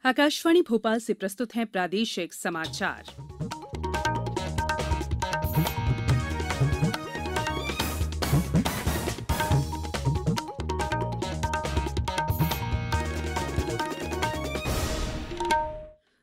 आकाशवाणी भोपाल से प्रस्तुत हैं प्रादेशिक समाचार।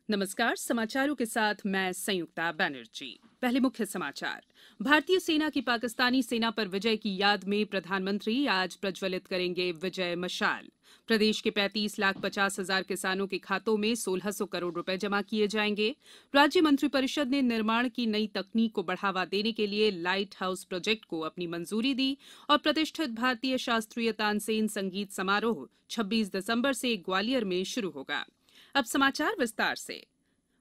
नमस्कार, समाचारों के साथ मैं संयुक्ता बैनर्जी। पहले मुख्य समाचार। भारतीय सेना की पाकिस्तानी सेना पर विजय की याद में प्रधानमंत्री आज प्रज्वलित करेंगे विजय मशाल। प्रदेश के 35,50,000 किसानों के खातों में 1,600 करोड़ रुपए जमा किए जाएंगे। राज्य मंत्रिपरिषद ने निर्माण की नई तकनीक को बढ़ावा देने के लिए लाइट हाउस प्रोजेक्ट को अपनी मंजूरी दी और प्रतिष्ठित भारतीय शास्त्रीय तानसेन संगीत समारोह 26 दिसंबर से ग्वालियर में शुरू होगा। अब समाचार विस्तार से।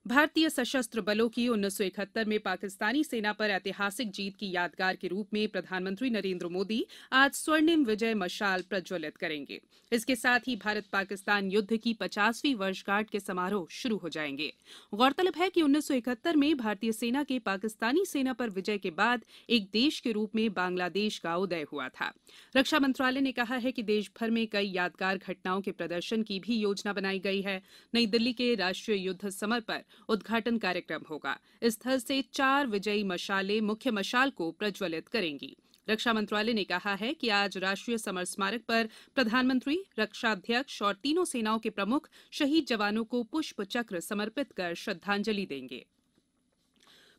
भारतीय सशस्त्र बलों की 1971 में पाकिस्तानी सेना पर ऐतिहासिक जीत की यादगार के रूप में प्रधानमंत्री नरेंद्र मोदी आज स्वर्णिम विजय मशाल प्रज्वलित करेंगे। इसके साथ ही भारत पाकिस्तान युद्ध की 50वीं वर्षगांठ के समारोह शुरू हो जाएंगे। गौरतलब है कि 1971 में भारतीय सेना के पाकिस्तानी सेना पर विजय के बाद एक देश के रूप में बांग्लादेश का उदय हुआ था। रक्षा मंत्रालय ने कहा है कि देश भर में कई यादगार घटनाओं के प्रदर्शन की भी योजना बनाई गई है। नई दिल्ली के राष्ट्रीय युद्ध समर पर उद्घाटन कार्यक्रम होगा। इस स्थल से 4 विजयी मशालें मुख्य मशाल को प्रज्वलित करेंगी। रक्षा मंत्रालय ने कहा है कि आज राष्ट्रीय समर स्मारक पर प्रधानमंत्री, रक्षाध्यक्ष और तीनों सेनाओं के प्रमुख शहीद जवानों को पुष्प चक्र समर्पित कर श्रद्धांजलि देंगे।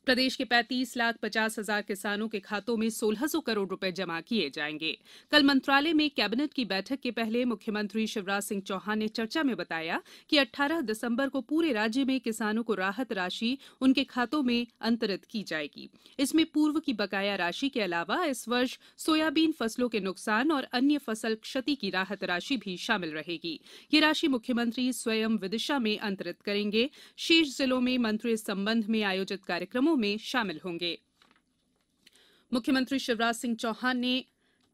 प्रदेश के 35,50,000 किसानों के खातों में 1,600 करोड़ रुपए जमा किए जाएंगे। कल मंत्रालय में कैबिनेट की बैठक के पहले मुख्यमंत्री शिवराज सिंह चौहान ने चर्चा में बताया कि 18 दिसंबर को पूरे राज्य में किसानों को राहत राशि उनके खातों में अंतरित की जाएगी। इसमें पूर्व की बकाया राशि के अलावा इस वर्ष सोयाबीन फसलों के नुकसान और अन्य फसल क्षति की राहत राशि भी शामिल रहेगी। ये राशि मुख्यमंत्री स्वयं विदिशा में अंतरित करेंगे। शेष जिलों में मंत्री इस संबंध में आयोजित कार्यक्रमों में शामिल होंगे। मुख्यमंत्री शिवराज सिंह चौहान ने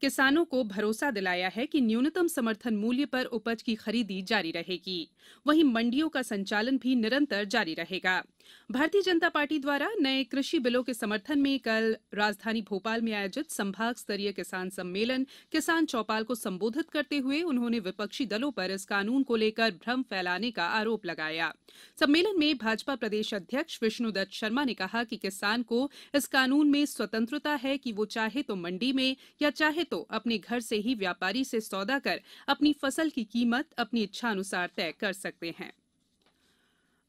किसानों को भरोसा दिलाया है कि न्यूनतम समर्थन मूल्य पर उपज की खरीदी जारी रहेगी। वहीं मंडियों का संचालन भी निरंतर जारी रहेगा। भारतीय जनता पार्टी द्वारा नए कृषि बिलों के समर्थन में कल राजधानी भोपाल में आयोजित संभाग स्तरीय किसान सम्मेलन किसान चौपाल को संबोधित करते हुए उन्होंने विपक्षी दलों पर इस कानून को लेकर भ्रम फैलाने का आरोप लगाया। सम्मेलन में भाजपा प्रदेश अध्यक्ष विष्णुदत्त शर्मा ने कहा कि किसान को इस कानून में स्वतंत्रता है कि वो चाहे तो मंडी में या चाहे तो अपने घर से ही व्यापारी से सौदा कर अपनी फसल की कीमत अपनी इच्छा अनुसार तय कर सकते हैं।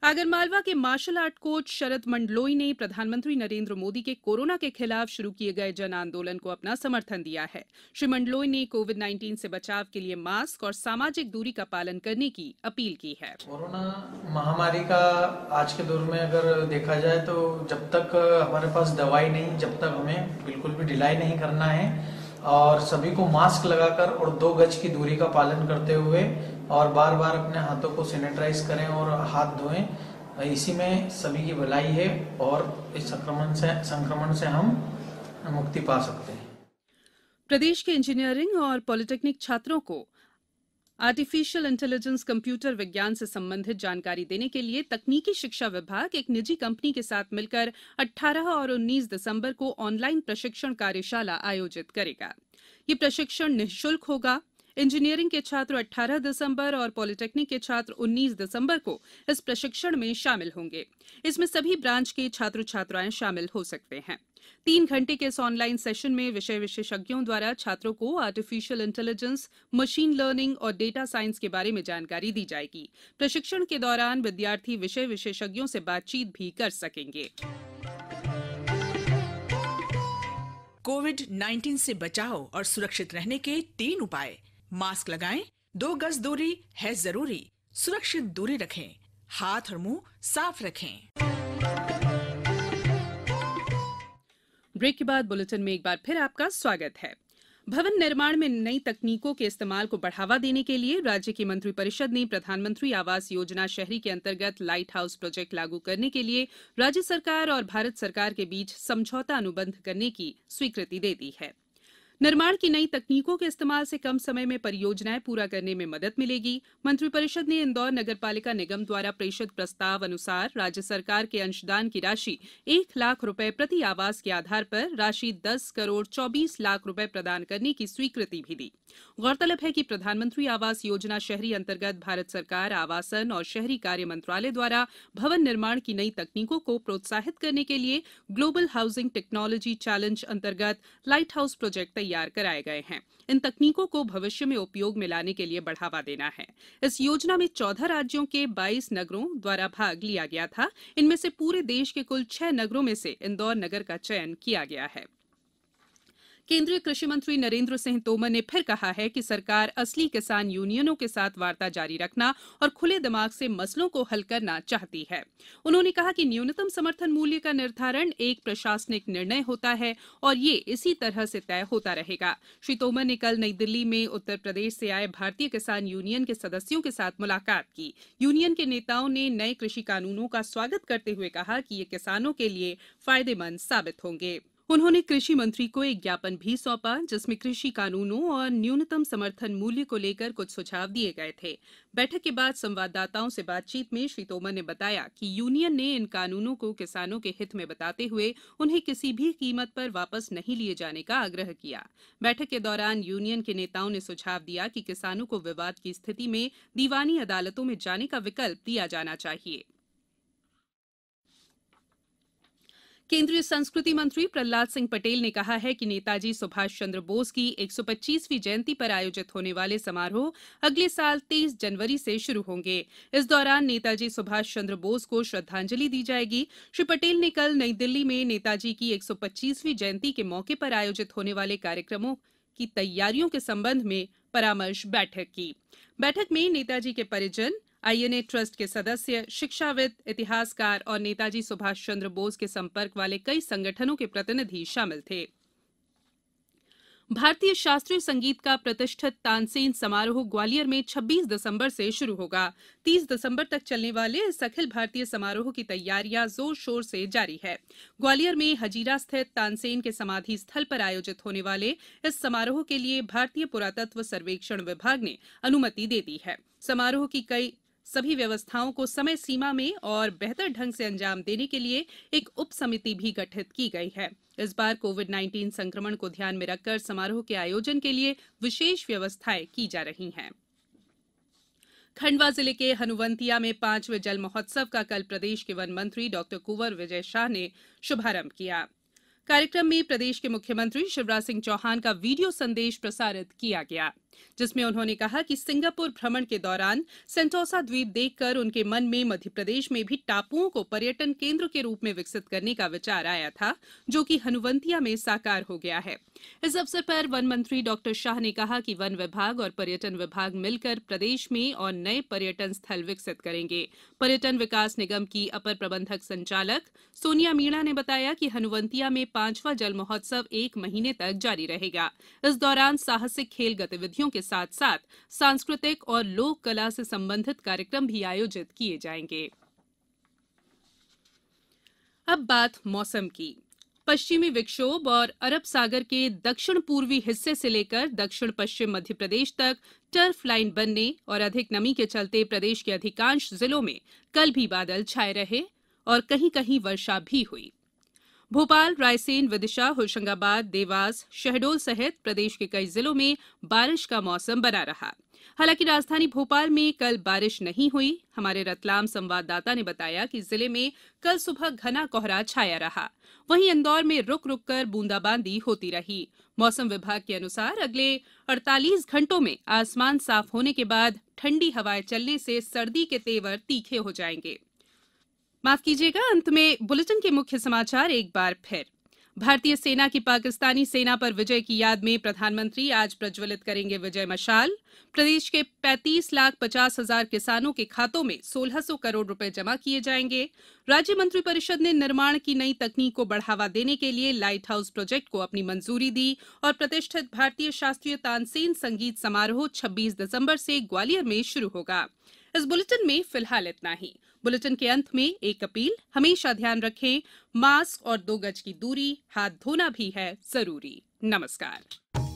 आगरमालवा के मार्शल आर्ट कोच शरद मंडलोई ने प्रधानमंत्री नरेंद्र मोदी के कोरोना के खिलाफ शुरू किए गए जन आंदोलन को अपना समर्थन दिया है। श्री मंडलोई ने कोविड-19 से बचाव के लिए मास्क और सामाजिक दूरी का पालन करने की अपील की है। कोरोना महामारी का आज के दौर में अगर देखा जाए तो जब तक हमारे पास दवाई नहीं, जब तक हमें बिल्कुल भी ढिलाई नहीं करना है और सभी को मास्क लगाकर और 2 गज की दूरी का पालन करते हुए और बार बार अपने हाथों को सैनिटाइज करें और हाथ धोएं, इसी में सभी की भलाई है और इस संक्रमण से हम मुक्ति पा सकते हैं। प्रदेश के इंजीनियरिंग और पॉलिटेक्निक छात्रों को आर्टिफिशियल इंटेलिजेंस कंप्यूटर विज्ञान से संबंधित जानकारी देने के लिए तकनीकी शिक्षा विभाग एक निजी कंपनी के साथ मिलकर 18 और 19 दिसंबर को ऑनलाइन प्रशिक्षण कार्यशाला आयोजित करेगा। ये प्रशिक्षण निःशुल्क होगा। इंजीनियरिंग के छात्र 18 दिसंबर और पॉलिटेक्निक के छात्र 19 दिसंबर को इस प्रशिक्षण में शामिल होंगे। इसमें सभी ब्रांच के छात्र छात्राएं शामिल हो सकते हैं। 3 घंटे के इस ऑनलाइन सेशन में विषय विशेषज्ञों द्वारा छात्रों को आर्टिफिशियल इंटेलिजेंस, मशीन लर्निंग और डेटा साइंस के बारे में जानकारी दी जाएगी। प्रशिक्षण के दौरान विद्यार्थी विषय विशेषज्ञों से बातचीत भी कर सकेंगे। कोविड-19 से बचाव और सुरक्षित रहने के 3 उपाय। मास्क लगाएं, 2 गज दूरी है जरूरी, सुरक्षित दूरी रखें, हाथ और मुंह साफ रखें। ब्रेक के बाद बुलेटिन में एक बार फिर आपका स्वागत है। भवन निर्माण में नई तकनीकों के इस्तेमाल को बढ़ावा देने के लिए राज्य की मंत्रिपरिषद ने प्रधानमंत्री आवास योजना शहरी के अंतर्गत लाइट हाउस प्रोजेक्ट लागू करने के लिए राज्य सरकार और भारत सरकार के बीच समझौता अनुबंध करने की स्वीकृति दे दी है। निर्माण की नई तकनीकों के इस्तेमाल से कम समय में परियोजनाएं पूरा करने में मदद मिलेगी। मंत्रिपरिषद ने इंदौर नगरपालिका निगम द्वारा प्रेषित प्रस्ताव अनुसार राज्य सरकार के अंशदान की राशि 1 लाख रुपए प्रति आवास के आधार पर राशि 10 करोड़ 24 लाख रुपए प्रदान करने की स्वीकृति भी दी। गौरतलब है कि प्रधानमंत्री आवास योजना शहरी अंतर्गत भारत सरकार आवासन और शहरी कार्य मंत्रालय द्वारा भवन निर्माण की नई तकनीकों को प्रोत्साहित करने के लिए ग्लोबल हाउसिंग टेक्नोलॉजी चैलेंज अंतर्गत लाइट हाउस प्रोजेक्ट तैयार कराए गए हैं। इन तकनीकों को भविष्य में उपयोग में लाने के लिए बढ़ावा देना है। इस योजना में 14 राज्यों के 22 नगरों द्वारा भाग लिया गया था। इनमें से पूरे देश के कुल 6 नगरों में से इंदौर नगर का चयन किया गया है। केंद्रीय कृषि मंत्री नरेंद्र सिंह तोमर ने फिर कहा है कि सरकार असली किसान यूनियनों के साथ वार्ता जारी रखना और खुले दिमाग से मसलों को हल करना चाहती है। उन्होंने कहा कि न्यूनतम समर्थन मूल्य का निर्धारण एक प्रशासनिक निर्णय होता है और ये इसी तरह से तय होता रहेगा। श्री तोमर ने कल नई दिल्ली में उत्तर प्रदेश से आए भारतीय किसान यूनियन के सदस्यों के साथ मुलाकात की। यूनियन के नेताओं ने नए कृषि कानूनों का स्वागत करते हुए कहा कि ये किसानों के लिए फायदेमंद साबित होंगे। उन्होंने कृषि मंत्री को एक ज्ञापन भी सौंपा जिसमें कृषि कानूनों और न्यूनतम समर्थन मूल्य को लेकर कुछ सुझाव दिए गए थे। बैठक के बाद संवाददाताओं से बातचीत में श्री तोमर ने बताया कि यूनियन ने इन कानूनों को किसानों के हित में बताते हुए उन्हें किसी भी कीमत पर वापस नहीं लिए जाने का आग्रह किया। बैठक के दौरान यूनियन के नेताओं ने सुझाव दिया कि किसानों को विवाद की स्थिति में दीवानी अदालतों में जाने का विकल्प दिया जाना चाहिए। केंद्रीय संस्कृति मंत्री प्रहलाद सिंह पटेल ने कहा है कि नेताजी सुभाष चंद्र बोस की 125वीं जयंती पर आयोजित होने वाले समारोह अगले साल 23 जनवरी से शुरू होंगे। इस दौरान नेताजी सुभाष चंद्र बोस को श्रद्धांजलि दी जाएगी। श्री पटेल ने कल नई दिल्ली में नेताजी की 125वीं जयंती के मौके पर आयोजित होने वाले कार्यक्रमों की तैयारियों के संबंध में परामर्श बैठक की। बैठक में नेताजी के परिजन, आईएनए ट्रस्ट के सदस्य, शिक्षाविद, इतिहासकार और नेताजी सुभाष चंद्र बोस के संपर्क वाले कई संगठनों के प्रतिनिधि शामिल थे। भारतीय शास्त्रीय संगीत का प्रतिष्ठित तानसेन समारोह ग्वालियर में 26 दिसंबर से शुरू होगा। 30 दिसंबर तक चलने वाले इस अखिल भारतीय समारोह की तैयारियां जोर शोर से जारी है। ग्वालियर में हजीरा स्थित तानसेन के समाधि स्थल पर आयोजित होने वाले इस समारोह के लिए भारतीय पुरातत्व सर्वेक्षण विभाग ने अनुमति दे दी है। समारोह की सभी व्यवस्थाओं को समय सीमा में और बेहतर ढंग से अंजाम देने के लिए एक उप समिति भी गठित की गई है। इस बार कोविड-19 संक्रमण को ध्यान में रखकर समारोह के आयोजन के लिए विशेष व्यवस्थाएं की जा रही हैं। खंडवा जिले के हनुवंतिया में 5वें जल महोत्सव का कल प्रदेश के वन मंत्री डॉ कुंवर विजय शाह ने शुभारंभ किया। कार्यक्रम में प्रदेश के मुख्यमंत्री शिवराज सिंह चौहान का वीडियो संदेश प्रसारित किया गया, जिसमें उन्होंने कहा कि सिंगापुर भ्रमण के दौरान सेंटोसा द्वीप देखकर उनके मन में मध्य प्रदेश में भी टापुओं को पर्यटन केंद्र के रूप में विकसित करने का विचार आया था, जो कि हनुवंतिया में साकार हो गया है। इस अवसर पर वन मंत्री डॉ शाह ने कहा कि वन विभाग और पर्यटन विभाग मिलकर प्रदेश में और नए पर्यटन स्थल विकसित करेंगे। पर्यटन विकास निगम की अपर प्रबंधक संचालक सोनिया मीणा ने बताया कि हनुवंतिया में 5वां जल महोत्सव 1 महीने तक जारी रहेगा। इस दौरान साहसिक खेल गतिविधियों के साथ साथ सांस्कृतिक और लोक कला से संबंधित कार्यक्रम भी आयोजित किए जाएंगे। अब बात मौसम की। पश्चिमी विक्षोभ और अरब सागर के दक्षिण पूर्वी हिस्से से लेकर दक्षिण पश्चिम मध्य प्रदेश तक टर्फ लाइन बनने और अधिक नमी के चलते प्रदेश के अधिकांश जिलों में कल भी बादल छाए रहे और कहीं कहीं वर्षा भी हुई। भोपाल, रायसेन, विदिशा, होशंगाबाद, देवास, शहडोल सहित प्रदेश के कई जिलों में बारिश का मौसम बना रहा। हालांकि राजधानी भोपाल में कल बारिश नहीं हुई। हमारे रतलाम संवाददाता ने बताया कि जिले में कल सुबह घना कोहरा छाया रहा। वहीं इंदौर में रुक रुक कर बूंदाबांदी होती रही। मौसम विभाग के अनुसार अगले 48 घंटों में आसमान साफ होने के बाद ठंडी हवाएं चलने से सर्दी के तेवर तीखे हो जाएंगे। माफ कीजिएगा, अंत में बुलेटिन के मुख्य समाचार एक बार फिर। भारतीय सेना की पाकिस्तानी सेना पर विजय की याद में प्रधानमंत्री आज प्रज्वलित करेंगे विजय मशाल। प्रदेश के 35,50,000 किसानों के खातों में 1,600 करोड़ रुपए जमा किए जाएंगे। राज्य मंत्रिपरिषद ने निर्माण की नई तकनीक को बढ़ावा देने के लिए लाइट हाउस प्रोजेक्ट को अपनी मंजूरी दी और प्रतिष्ठित भारतीय शास्त्रीय तानसेन संगीत समारोह 26 दिसंबर से ग्वालियर में शुरू होगा। इस बुलेटिन में फिलहाल इतना ही। बुलेटिन के अंत में एक अपील, हमेशा ध्यान रखें, मास्क और 2 गज की दूरी, हाथ धोना भी है जरूरी। नमस्कार।